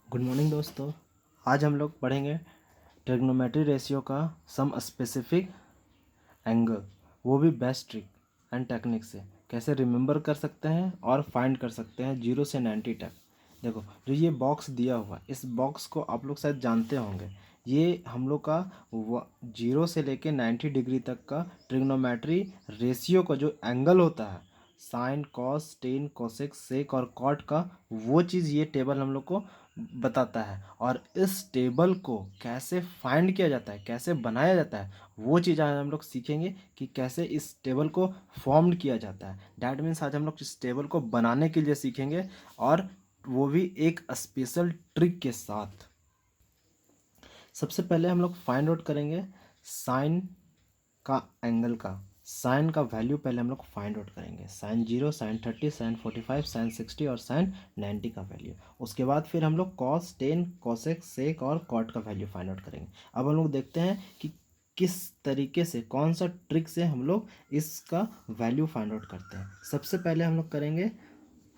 Good morning दोस्तों। आज हम लोग पढ़ेंगे ट्रिग्नोमेट्री रेशियो का सम स्पेसिफिक एंगल, वो भी बेस्ट ट्रिक एंड टेक्निक से कैसे रिमेंबर कर सकते हैं और फाइंड कर सकते हैं 0 से 90 तक। देखो, जो ये बॉक्स दिया हुआ, इस बॉक्स को आप लोग शायद जानते होंगे। ये हम लोग का 0 से लेके 90 डिग्री तक का ट्रिग्नोमेट्री रेशियो का जो एंगल होता है, sine cos tan cosec sec और कॉट का, वो चीज़ ये टेबल हम लोग को बताता है। और इस टेबल को कैसे फाइंड किया जाता है, कैसे बनाया जाता है, वो चीज़ आज हम लोग सीखेंगे कि कैसे इस टेबल को फॉर्म्ड किया जाता है। डैट मीन्स आज हम लोग इस टेबल को बनाने के लिए सीखेंगे, और वो भी एक स्पेशल ट्रिक के साथ। सबसे पहले हम लोग फाइंड आउट करेंगे साइन का एंगल का। साइन का वैल्यू पहले हम लोग फाइंड आउट करेंगे, साइन 0, साइन 30, साइन 45, साइन 60 और साइन 90 का वैल्यू। उसके बाद फिर हम लोग कॉस 10, कोसेक, सेक और कॉट का वैल्यू फाइंड आउट करेंगे। अब हम लोग देखते हैं कि किस तरीके से, कौन सा ट्रिक से हम लोग इसका वैल्यू फाइंड आउट करते हैं। सबसे पहले हम लोग करेंगे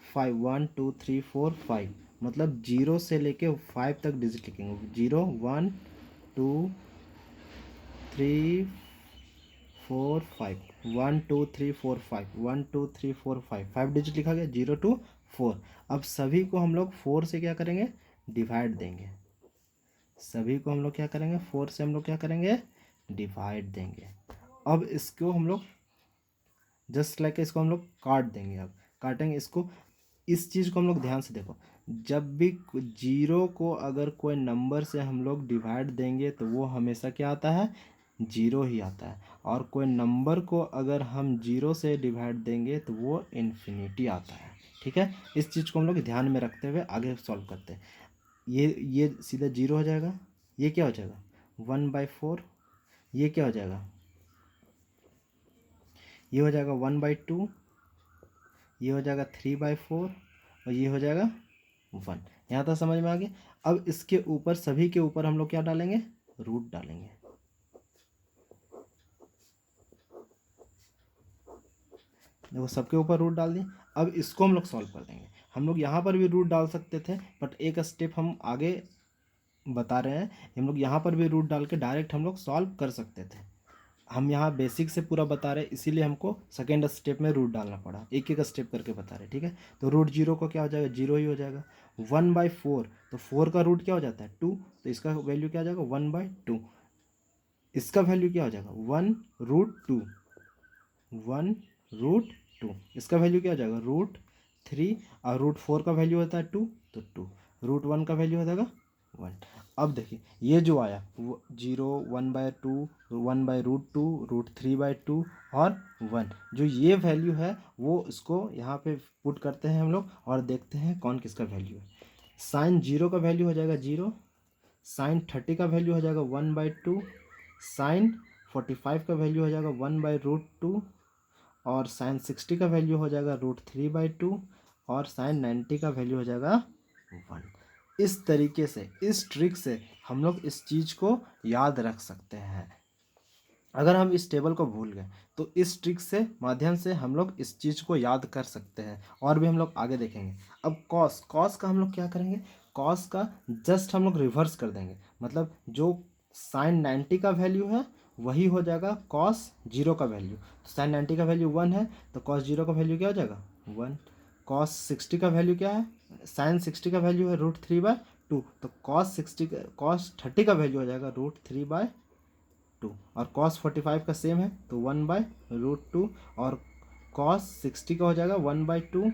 5, 1 2 3 4 5, मतलब 0 से लेके 5 तक डिजिट लिखेंगे। 0 1 2 3 4 5, 1 2 3 4 5, 1 2 3 4 5, 5 डिजिट लिखा गया, 0 to 4। अब सभी को हम लोग 4 से क्या करेंगे, डिवाइड देंगे। सभी को हम लोग क्या करेंगे, 4 से हम लोग क्या करेंगे, डिवाइड देंगे। अब इसको हम लोग जस्ट लाइक इसको हम लोग काट देंगे। अब काटेंगे इसको। इस चीज़ को हम लोग ध्यान से देखो, जब भी 0 को अगर कोई नंबर से हम लोग डिवाइड देंगे तो वो हमेशा क्या आता है, 0 ही आता है। और कोई नंबर को अगर हम 0 से डिवाइड देंगे तो वो इन्फिनिटी आता है। ठीक है, इस चीज़ को हम लोग ध्यान में रखते हुए आगे सॉल्व करते हैं। ये सीधा 0 हो जाएगा। ये क्या हो जाएगा, 1/4। ये क्या हो जाएगा, ये हो जाएगा 1/2। ये हो जाएगा 3/4 और ये हो जाएगा 1। यहाँ तक समझ में आ गया। अब इसके ऊपर, सभी के ऊपर हम लोग क्या डालेंगे, रूट डालेंगे। देखो, सबके ऊपर रूट डाल दिए। अब इसको हम लोग सॉल्व कर देंगे। हम लोग यहाँ पर भी रूट डाल सकते थे, बट एक स्टेप हम आगे बता रहे हैं, हम लोग यहाँ पर भी रूट डाल के डायरेक्ट हम लोग सॉल्व कर सकते थे। हम यहाँ बेसिक से पूरा बता रहे हैं, इसीलिए हमको सेकेंड स्टेप में रूट डालना पड़ा। एक एक स्टेप करके बता रहे हैं, ठीक है। तो रूट 0 को क्या हो जाएगा, 0 ही हो जाएगा। 1/4, तो 4 का रूट क्या हो जाता है, 2, तो इसका वैल्यू क्या हो जाएगा, 1/2। इसका वैल्यू क्या हो जाएगा, 1√2, 1√2। इसका वैल्यू क्या हो जाएगा, √3। और √4 का वैल्यू होता है 2, तो 2। √1 का वैल्यू हो जाएगा 1। अब देखिए, ये जो आया वो 0, 1/2, 1/√2, √3/2 और 1, जो ये वैल्यू है वो इसको यहाँ पे पुट करते हैं हम लोग और देखते हैं कौन किसका वैल्यू है। साइन 0 का वैल्यू हो जाएगा 0, साइन 30 का वैल्यू हो जाएगा 1/2, साइन 45 का वैल्यू हो जाएगा 1/√2, और साइन 60 का वैल्यू हो जाएगा √3/2, और साइन 90 का वैल्यू हो जाएगा 1। इस तरीके से, इस ट्रिक से हम लोग इस चीज़ को याद रख सकते हैं। अगर हम इस टेबल को भूल गए तो इस ट्रिक से माध्यम से हम लोग इस चीज़ को याद कर सकते हैं, और भी हम लोग आगे देखेंगे। अब कॉस, कॉस का हम लोग क्या करेंगे, कॉस का जस्ट हम लोग रिवर्स कर देंगे। मतलब जो साइन 90 का वैल्यू है वही हो जाएगा कॉस 0 का वैल्यू। तो साइन 90 का वैल्यू 1 है, तो कॉस 0 का वैल्यू क्या हो जाएगा, 1। कॉस 60 का वैल्यू क्या है, साइन 60 का वैल्यू है √3/2, तो कॉस 30 का वैल्यू हो जाएगा √3/2। और कॉस 45 का सेम है, तो 1/√2। और कॉस 60 का हो जाएगा 1/2,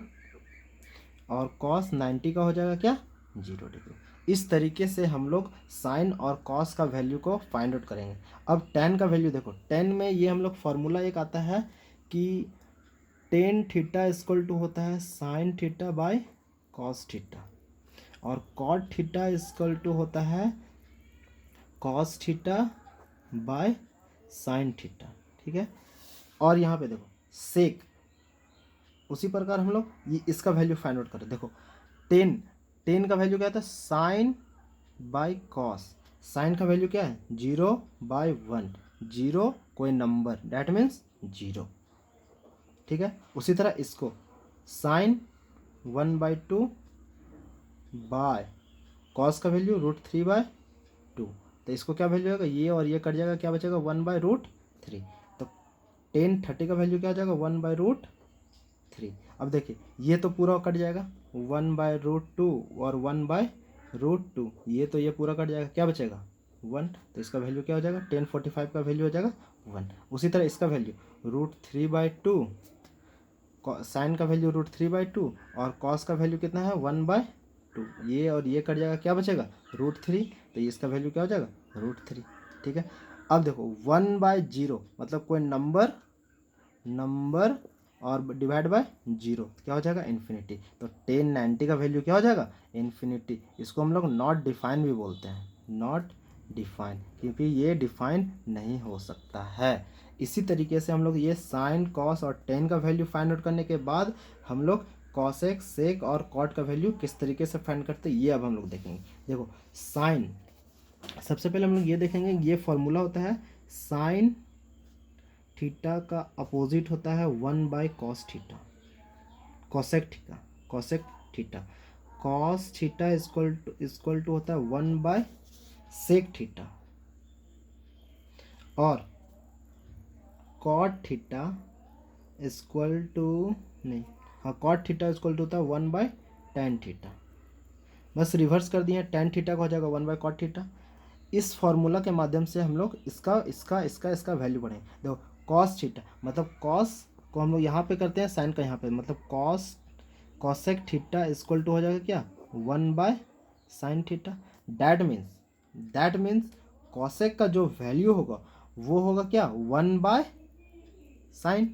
और कॉस 90 का हो जाएगा क्या, 0 डिग्री। इस तरीके से हम लोग साइन और कॉस का वैल्यू को फाइंड आउट करेंगे। अब टेन का वैल्यू देखो, टेन में ये हम लोग फॉर्मूला एक आता है कि टेन थीटा इक्वल टू होता है sine theta by cos theta, और कॉट थीटा इक्वल टू होता है cos theta by sine theta. ठीक है। और यहाँ पे देखो सेक, उसी प्रकार हम लोग ये इसका वैल्यू फाइंड आउट करें। देखो, टेन, टेन का वैल्यू क्या था, साइन बाय कॉस। साइन का वैल्यू क्या है, 0/1। 0 कोई नंबर, डैट मीन्स 0। ठीक है। उसी तरह इसको साइन 1/2 बाय कॉस का वैल्यू √3/2, तो इसको क्या वैल्यू होगा, ये और ये कट जाएगा, क्या बचेगा 1/√3। तो टेन 30 का वैल्यू क्या आ जाएगा 1/√3। अब देखिए ये तो पूरा कट जाएगा 1/√2 और 1/√2, ये तो ये पूरा कट जाएगा, क्या बचेगा 1, तो इसका वैल्यू क्या हो जाएगा 1045 का वैल्यू हो जाएगा 1। उसी तरह इसका वैल्यू √3/2, साइन का वैल्यू √3/2 और कॉस का वैल्यू कितना है 1/2, ये और ये कट जाएगा, क्या बचेगा √3, तो ये इसका वैल्यू क्या हो जाएगा √3। ठीक है, अब देखो 1/0 मतलब कोई नंबर और डिवाइड बाय 0 क्या हो जाएगा इन्फिनिटी, तो 1090 का वैल्यू क्या हो जाएगा इन्फिनिटी। इसको हम लोग नॉट डिफाइन भी बोलते हैं, नॉट डिफाइन, क्योंकि ये डिफाइन नहीं हो सकता है। इसी तरीके से हम लोग ये साइन कॉस और टेन का वैल्यू फाइंड आउट करने के बाद हम लोग कॉसेक सेक और कॉट का वैल्यू किस तरीके से फाइंड करते हैं ये अब हम लोग देखेंगे। देखो साइन, सबसे पहले हम लोग ये देखेंगे, ये फॉर्मूला होता है साइन थीटा का अपोजिट होता है 1/cos theta, cosec theta, cosec theta, cos theta equal to होता है 1/सेक थीटा, और कॉट थीटा इक्वल टू नहीं, हाँ कॉट थीटा इक्वल टू होता है 1/tan थीटा। बस रिवर्स कर दिए, tan थीटा का हो जाएगा 1/cot थीटा। इस फॉर्मूला के माध्यम से हम लोग इसका वैल्यू पढ़ेंगे। देखो कॉस थीटा मतलब कॉस को हम लोग यहाँ पे करते हैं, साइन का यहाँ पे, मतलब कॉसेक थीटा इक्वल टू हो जाएगा क्या 1/sin theta. That means cosec का जो वैल्यू होगा वो होगा क्या 1/sin।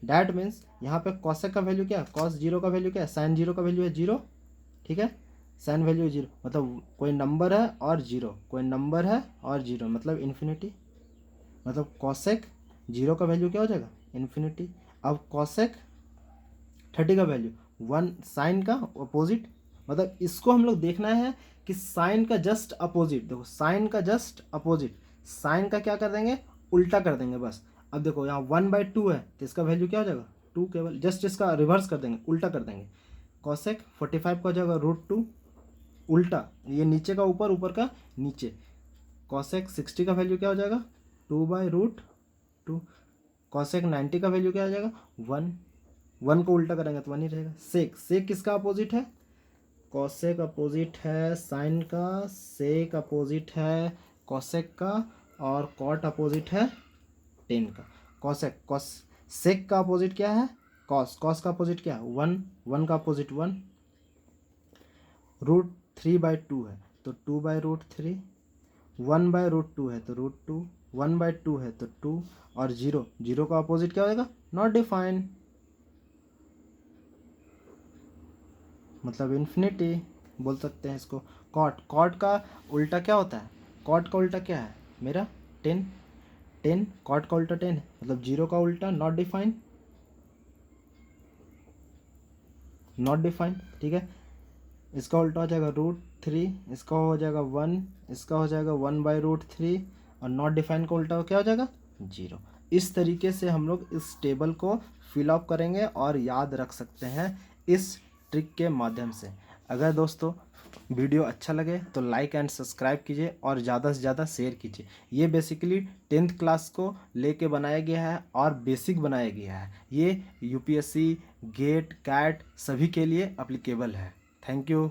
दैट मीन्स यहाँ पे कॉसेक का वैल्यू क्या, cos 0 का वैल्यू क्या है, sin 0 का वैल्यू है 0। ठीक है, साइन वैल्यू 0 मतलब कोई नंबर है और 0, कोई नंबर है और 0 मतलब इन्फिनिटी, मतलब कॉसेक 0 का वैल्यू क्या हो जाएगा इन्फिनिटी। अब कॉसेक 30 का वैल्यू 1, साइन का अपोजिट, मतलब इसको हम लोग देखना है कि साइन का जस्ट अपोजिट, देखो साइन का जस्ट अपोजिट, साइन का क्या कर देंगे उल्टा कर देंगे बस। अब देखो यहाँ 1/2 है तो इसका वैल्यू क्या हो जाएगा 2, केवल जस्ट इसका रिवर्स कर देंगे, उल्टा कर देंगे। कॉसेक 45 का हो जाएगा √2, उल्टा, ये नीचे का ऊपर, ऊपर का नीचे। कॉसेक 60 का वैल्यू क्या हो जाएगा 2/√2। कॉसेक 90 का वैल्यू क्या हो जाएगा 1 को उल्टा करेंगे तो 1 ही रहेगा। सेक किसका अपोजिट है, कॉसेक अपोजिट है साइन का, सेक अपोजिट है कॉसेक का, और कॉट अपोजिट है टेन का। सेक का अपोजिट क्या है कॉस का अपोजिट क्या है 1 का अपोजिट 1, √3/2 है तो 2/√3, 1/√2 है तो √2, 1/2 है तो 2, और 0 का अपोजिट क्या होगा नॉट डिफाइन, मतलब इन्फिनिटी बोल सकते हैं इसको। कॉट का उल्टा क्या होता है, कॉट का उल्टा क्या है मेरा 10, कॉट का उल्टा 10 है, मतलब 0 का उल्टा नॉट डिफाइंड। ठीक है, इसका उल्टा हो जाएगा √3, इसका हो जाएगा 1, इसका हो जाएगा 1/√3, और नॉट डिफाइन का उल्टा क्या हो जाएगा 0। इस तरीके से हम लोग इस टेबल को फिलअप करेंगे और याद रख सकते हैं इस ट्रिक के माध्यम से। अगर दोस्तों वीडियो अच्छा लगे तो लाइक एंड सब्सक्राइब कीजिए और ज़्यादा से ज़्यादा शेयर कीजिए। ये बेसिकली 10th क्लास को लेके बनाया गया है और बेसिक बनाया गया है। ये यूपीएससी, गेट, कैट सभी के लिए अप्लीकेबल है। Thank you.